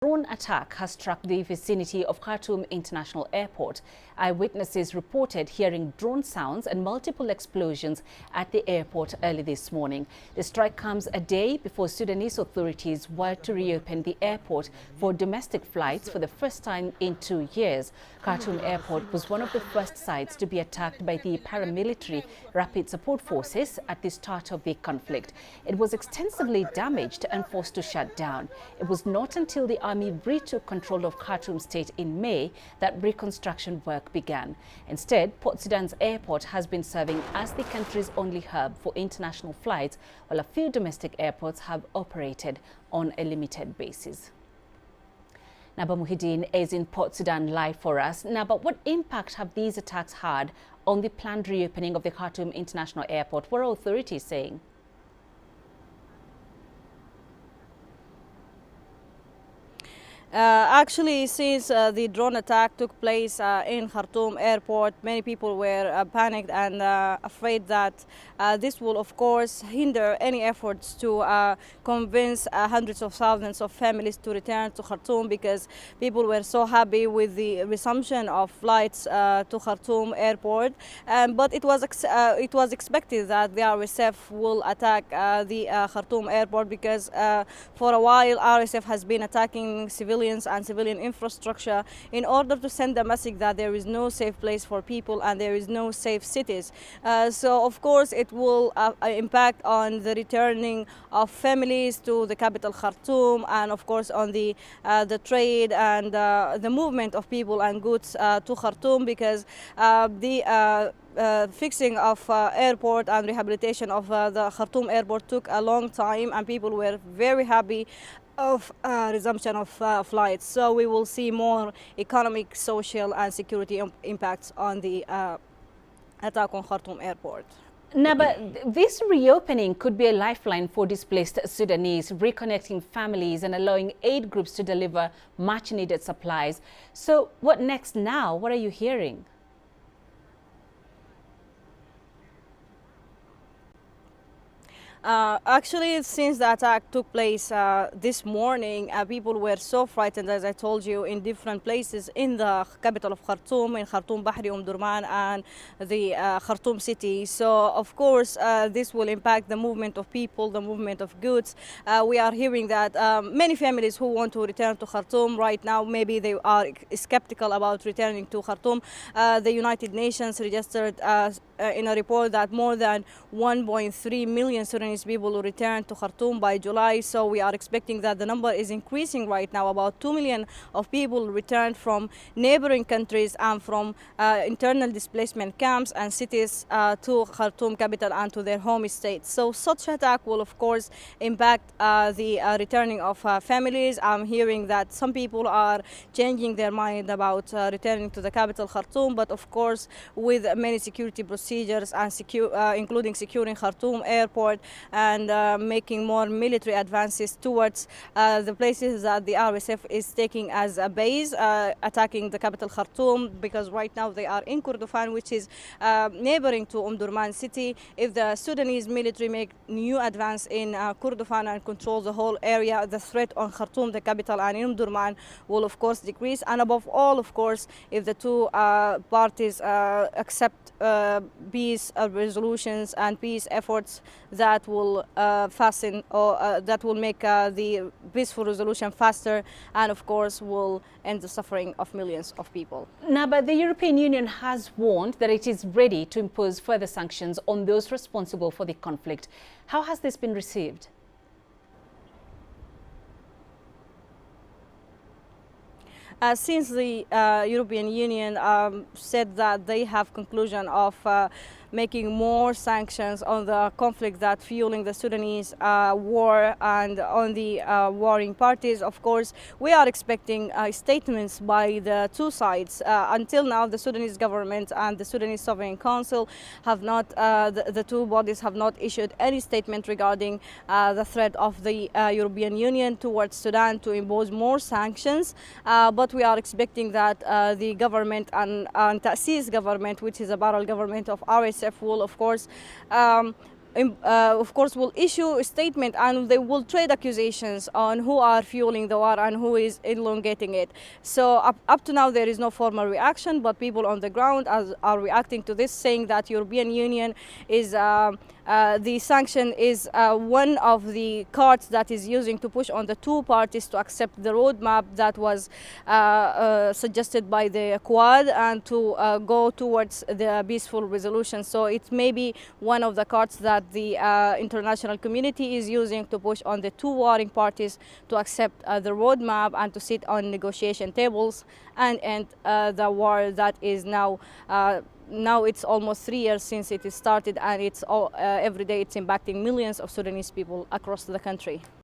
Drone attack has struck the vicinity of Khartoum International Airport. Eyewitnesses reported hearing drone sounds and multiple explosions at the airport early this morning. The strike comes a day before Sudanese authorities were to reopen the airport for domestic flights for the first time in 2 years. Khartoum Airport was one of the first sites to be attacked by the paramilitary Rapid Support Forces at the start of the conflict. It was extensively damaged and forced to shut down. It was not until the army retook control of Khartoum state in May that reconstruction work began. Instead, Port Sudan's airport has been serving as the country's only hub for international flights, while a few domestic airports have operated on a limited basis. Naba Muhyiddin is in Port Sudan live for us. Naba, what impact have these attacks had on the planned reopening of the Khartoum International Airport? What are authorities saying? Actually, since the drone attack took place in Khartoum airport, many people were panicked and afraid that this will, of course, hinder any efforts to convince hundreds of thousands of families to return to Khartoum, because people were so happy with the resumption of flights to Khartoum airport. But it was expected that the RSF will attack the Khartoum airport, because for a while RSF has been attacking civilians and civilian infrastructure in order to send a message that there is no safe place for people and there is no safe cities. So of course it will impact on the returning of families to the capital Khartoum, and of course on the trade and the movement of people and goods to Khartoum, because the fixing of airport and rehabilitation of the Khartoum airport took a long time, and people were very happy of resumption of flights. So we will see more economic, social and security impacts on the attack on Khartoum airport. Now, but this reopening could be a lifeline for displaced Sudanese, reconnecting families and allowing aid groups to deliver much needed supplies. So what next now? What are you hearing? Actually, since the attack took place this morning, people were so frightened, as I told you, in different places in the capital of Khartoum, in Khartoum, Bahri, Durman, and the Khartoum city. So, of course, this will impact the movement of people, the movement of goods. We are hearing that many families who want to return to Khartoum right now, maybe they are skeptical about returning to Khartoum. The United Nations registered in a report that more than 1.3 million Sudanese people will return to Khartoum by July. So we are expecting that the number is increasing right now. About 2 million of people returned from neighboring countries and from internal displacement camps and cities to Khartoum capital and to their home states. So such attack will of course impact the returning of families. I'm hearing that some people are changing their mind about returning to the capital Khartoum, but of course with many security procedures and including securing Khartoum airport and making more military advances towards the places that the RSF is taking as a base, attacking the capital Khartoum, because right now they are in Kordofan, which is neighboring to Durman city. If the Sudanese military make new advance in Kordofan and control the whole area, the threat on Khartoum, the capital, and Durman will of course decrease. And above all, of course, if the two parties accept peace resolutions and peace efforts, that will fasten or that will make the peaceful resolution faster, and of course will end the suffering of millions of people. Now, but the European Union has warned that it is ready to impose further sanctions on those responsible for the conflict. How has this been received? Since the European Union said that they have conclusion of making more sanctions on the conflict that fueling the Sudanese war and on the warring parties, of course, we are expecting statements by the two sides. Until now, the Sudanese government and the Sudanese Sovereign Council have not, the two bodies have not issued any statement regarding the threat of the European Union towards Sudan to impose more sanctions. But we are expecting that the government and Ta'sis government, which is a parallel government of RSF, will of course of course, will issue a statement and they will trade accusations on who are fueling the war and who is elongating it. So up to now, there is no formal reaction, but people on the ground are reacting to this, saying that European Union is the sanction is one of the cards that is using to push on the two parties to accept the roadmap that was suggested by the Quad and to go towards the peaceful resolution. So it may be one of the cards that the international community is using to push on the two warring parties to accept the roadmap and to sit on negotiation tables and end the war that is now it's almost 3 years since it started, and it's every day it's impacting millions of Sudanese people across the country.